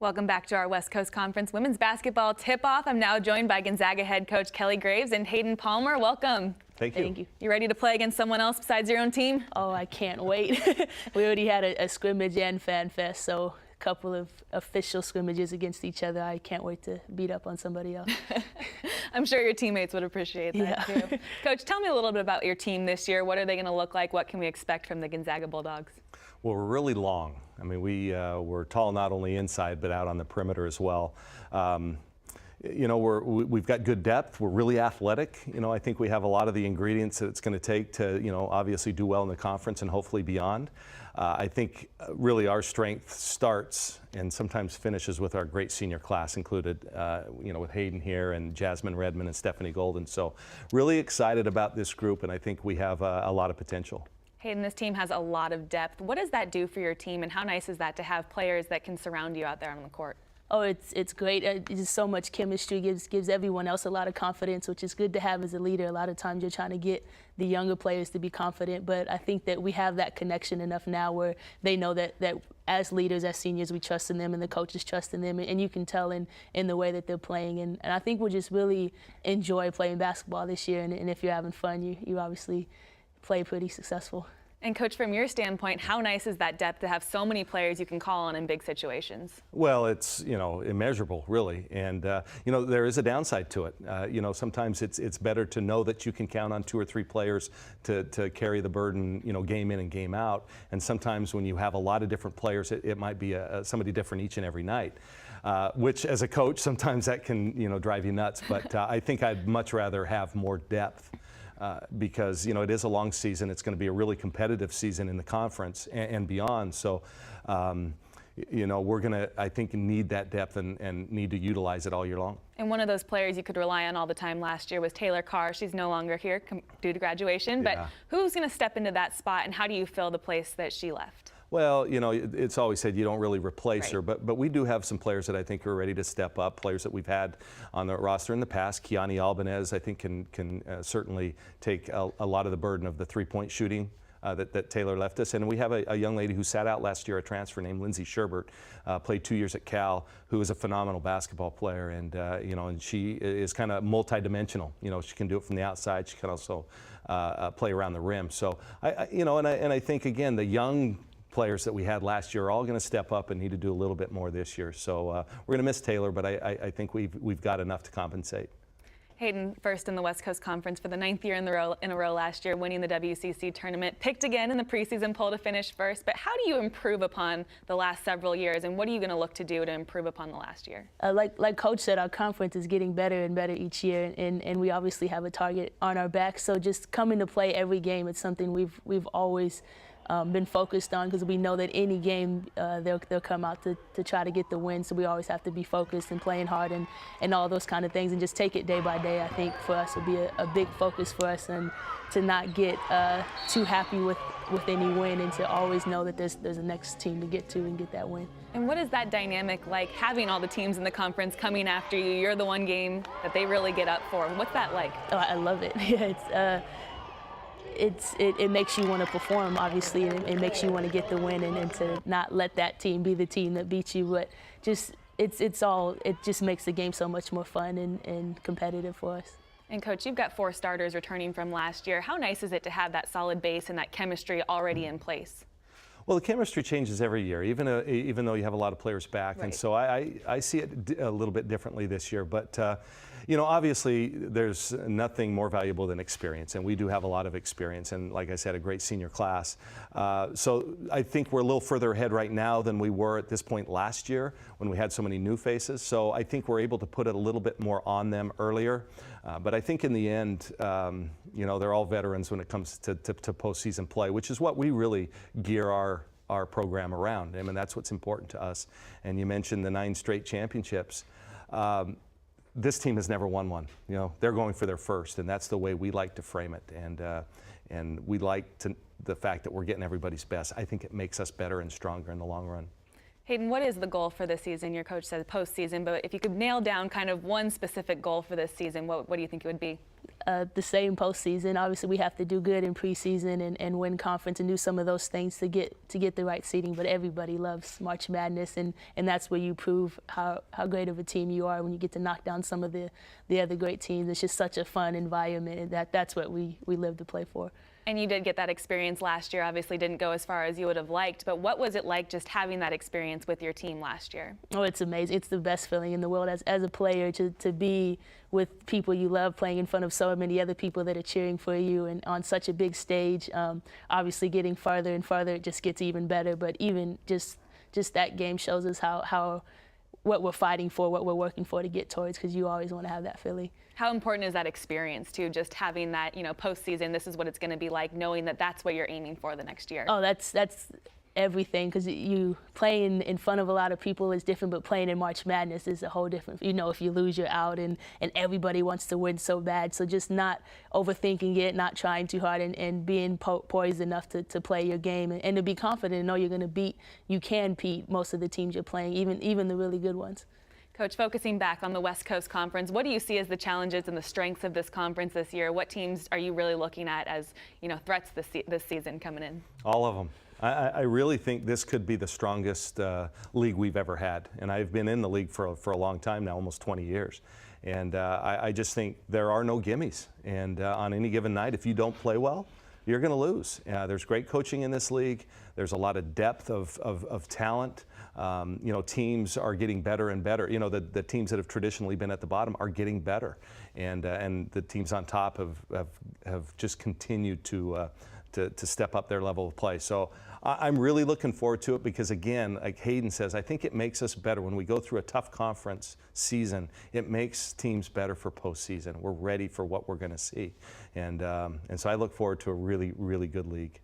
Welcome back to our West Coast Conference women's basketball tip-off. I'm now joined by Gonzaga head coach Kelly Graves and Hayden Palmer. Welcome. Thank you. Thank you. You ready to play against someone else besides your own team? Oh, I can't wait. We already had a scrimmage and fan fest, so a couple of official scrimmages against each other. I can't wait to beat up on somebody else. I'm sure your teammates would appreciate that too. Coach, tell me a little bit about your team this year. What are they going to look like? What can we expect from the Gonzaga Bulldogs? Well, we're really long. I mean, we're tall not only inside but out on the perimeter as well. You know, we've got good depth. We're really athletic. You know, I think we have a lot of the ingredients that it's going to take to, you know, obviously do well in the conference and hopefully beyond. I think really our strength starts and sometimes finishes with our great senior class included, you know, with Hayden here and Jasmine Redmond and Stephanie Golden. So really excited about this group, and I think we have a lot of potential. Hayden, this team has a lot of depth. What does that do for your team, and how nice is that to have players that can surround you out there on the court? Oh, it's great. It's so much chemistry, gives everyone else a lot of confidence, which is good to have as a leader. A lot of times you're trying to get the younger players to be confident, but I think that we have that connection enough now where they know that as leaders, as seniors, we trust in them and the coaches trust in them, and you can tell in the way that they're playing. And I think we'll just really enjoy playing basketball this year, and if you're having fun, you obviously play pretty successful. And Coach, from your standpoint, how nice is that depth to have so many players you can call on in big situations? Well, it's, you know, immeasurable, really. And, you know, there is a downside to it. You know, sometimes it's better to know that you can count on 2 or 3 players to carry the burden, you know, game in and game out. And sometimes when you have a lot of different players, it might be somebody different each and every night. Which, as a coach, sometimes that can, you know, drive you nuts. But I think I'd much rather have more depth. Because, you know, it is a long season. It's going to be a really competitive season in the conference and beyond. So, you know, we're going to, I think, need that depth and need to utilize it all year long. And one of those players you could rely on all the time last year was Taylor Carr. She's no longer here due to graduation. Yeah. But who's going to step into that spot, and how do you fill the place that she left? Well, you know, it's always said you don't really replace her, but we do have some players that I think are ready to step up, players that we've had on the roster in the past. Kiani Albanez, I think, can certainly take a lot of the burden of the three-point shooting that Taylor left us. And we have a young lady who sat out last year, a transfer named Lindsay Sherbert, played 2 years at Cal, who is a phenomenal basketball player. And, you know, and she is kind of multi-dimensional. You know, she can do it from the outside. She can also play around the rim. So, you know, and I think, again, the young players that we had last year are all going to step up and need to do a little bit more this year. So we're going to miss Taylor, but I think we've got enough to compensate. Hayden, first in the West Coast Conference for the 9th year in a row last year, winning the WCC tournament, picked again in the preseason poll to finish first. But how do you improve upon the last several years, and what are you going to look to do to improve upon the last year? Like Coach said, our conference is getting better and better each year, and we obviously have a target on our back. So just coming to play every game, it's something we've always been focused on, because we know that any game they'll come out to try to get the win. So we always have to be focused and playing hard and all those kind of things, and just take it day by day. I think for us would be a big focus for us, and to not get too happy with any win, and to always know that there's a next team to get to and get that win. And what is that dynamic like, having all the teams in the conference coming after you? You're the one game that they really get up for. What's that like? Oh, I love it. Yeah, it makes you want to perform, obviously, and it makes you want to get the win, and to not let that team be the team that beats you. But just it just makes the game so much more fun and competitive for us. And Coach, you've got 4 starters returning from last year. How nice is it to have that solid base and that chemistry already in place? Well, the chemistry changes every year, even though you have a lot of players back. Right. And so I see it a little bit differently this year. But, you know, obviously there's nothing more valuable than experience. And we do have a lot of experience. And like I said, a great senior class. So I think we're a little further ahead right now than we were at this point last year when we had so many new faces. So I think we're able to put it a little bit more on them earlier. But I think in the end, you know, they're all veterans when it comes to postseason play, which is what we really gear our program around. I mean, that's what's important to us. And you mentioned the 9 straight championships. This team has never won one. You know, they're going for their first, and that's the way we like to frame it. And we like the fact that we're getting everybody's best. I think it makes us better and stronger in the long run. Hayden, what is the goal for this season? Your coach says postseason, but if you could nail down kind of one specific goal for this season, what do you think it would be? The same postseason. Obviously, we have to do good in preseason and win conference and do some of those things to get the right seeding. But everybody loves March Madness, and that's where you prove how great of a team you are when you get to knock down some of the other great teams. It's just such a fun environment, and that's what we live to play for. And you did get that experience last year. Obviously didn't go as far as you would have liked, but what was it like just having that experience with your team last year? Oh, it's amazing. It's the best feeling in the world as a player to be with people you love, playing in front of so many other people that are cheering for you and on such a big stage. Obviously getting farther and farther, it just gets even better, but even just that game shows us how what we're fighting for, what we're working for to get towards, because you always want to have that feeling. How important is that experience too, just having that, postseason, this is what it's going to be like, knowing that that's what you're aiming for the next year? Oh, that's everything, because you playing in front of a lot of people is different, but playing in March Madness is a whole different. If you lose, you're out, and everybody wants to win so bad. So just not overthinking it, not trying too hard, and being poised enough to play your game and to be confident and know you're going to beat. You can beat most of the teams you're playing, even the really good ones. Coach, focusing back on the West Coast Conference, what do you see as the challenges and the strengths of this conference this year? What teams are you really looking at as threats this season coming in? All of them. I really think this could be the strongest league we've ever had. And I've been in the league for a long time now, almost 20 years. And I just think there are no gimmies. And on any given night, if you don't play well, you're going to lose. There's great coaching in this league. There's a lot of depth of talent. Teams are getting better and better. The teams that have traditionally been at the bottom are getting better. And the teams on top have just continued to step up their level of play. So I'm really looking forward to it because, again, like Hayden says, I think it makes us better. When we go through a tough conference season, it makes teams better for postseason. We're ready for what we're going to see. And so I look forward to a really, really good league.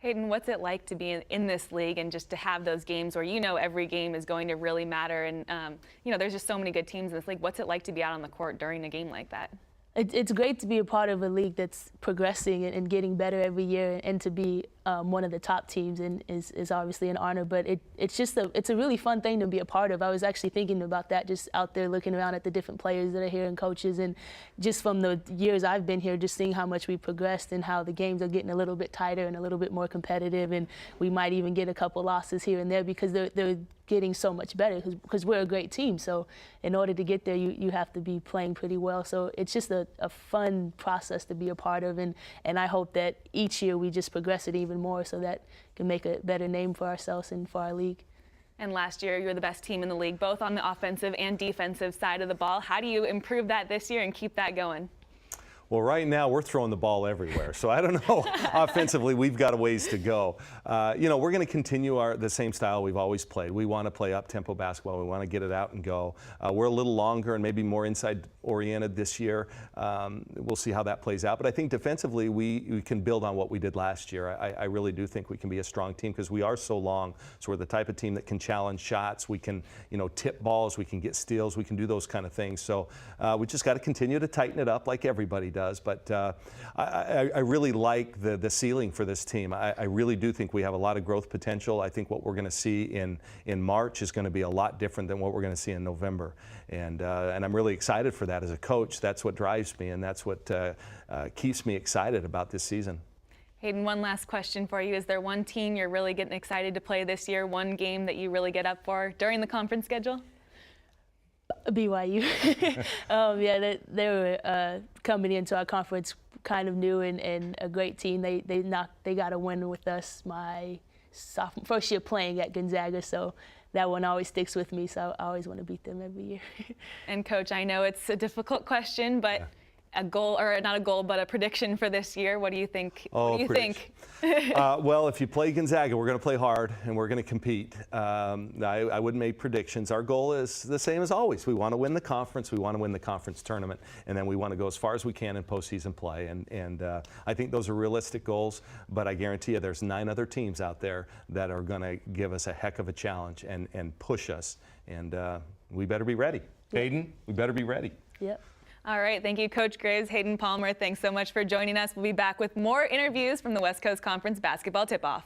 Hayden, what's it like to be in this league and just to have those games where every game is going to really matter and, there's just so many good teams in this league. What's it like to be out on the court during a game like that? It's great to be a part of a league that's progressing and getting better every year, and to be one of the top teams is obviously an honor. But it's a really fun thing to be a part of. I was actually thinking about that, just out there looking around at the different players that are here and coaches, and just from the years I've been here, just seeing how much we progressed and how the games are getting a little bit tighter and a little bit more competitive, and we might even get a couple losses here and there because they're getting so much better because we're a great team. So in order to get there, you have to be playing pretty well. So it's just a fun process to be a part of, and I hope that each year we just progress it even more so that can make a better name for ourselves and for our league. And last year, you were the best team in the league, both on the offensive and defensive side of the ball. How do you improve that this year and keep that going? Well, right now we're throwing the ball everywhere, so I don't know. Offensively, we've got a ways to go. We're going to continue the same style we've always played. We want to play up-tempo basketball. We want to get it out and go. We're a little longer and maybe more inside-oriented this year. We'll see how that plays out. But I think defensively, we can build on what we did last year. I really do think we can be a strong team because we are so long. So we're the type of team that can challenge shots. We can, tip balls. We can get steals. We can do those kind of things. So we just got to continue to tighten it up like everybody does. But I really like the ceiling for this team. I really do think we have a lot of growth potential. I think what we're going to see in March is going to be a lot different than what we're going to see in November. And I'm really excited for that as a coach. That's what drives me, and that's what keeps me excited about this season. Hayden, one last question for you. Is there one team you're really getting excited to play this year, one game that you really get up for during the conference schedule? BYU. They were coming into our conference kind of new and a great team. They got a win with us my first year playing at Gonzaga, so that one always sticks with me. So I always want to beat them every year. And Coach, I know it's a difficult question, but a goal, or not a goal, but a prediction for this year. What do you think? What do you think? Well, if you play Gonzaga, we're going to play hard and we're going to compete. I wouldn't make predictions. Our goal is the same as always. We want to win the conference. We want to win the conference tournament, and then we want to go as far as we can in postseason play. And I think those are realistic goals. But I guarantee you, there's 9 other teams out there that are going to give us a heck of a challenge and push us. And we better be ready. Hayden, we better be ready. Yep. All right, thank you, Coach Graves. Hayden Palmer, thanks so much for joining us. We'll be back with more interviews from the West Coast Conference basketball tip-off.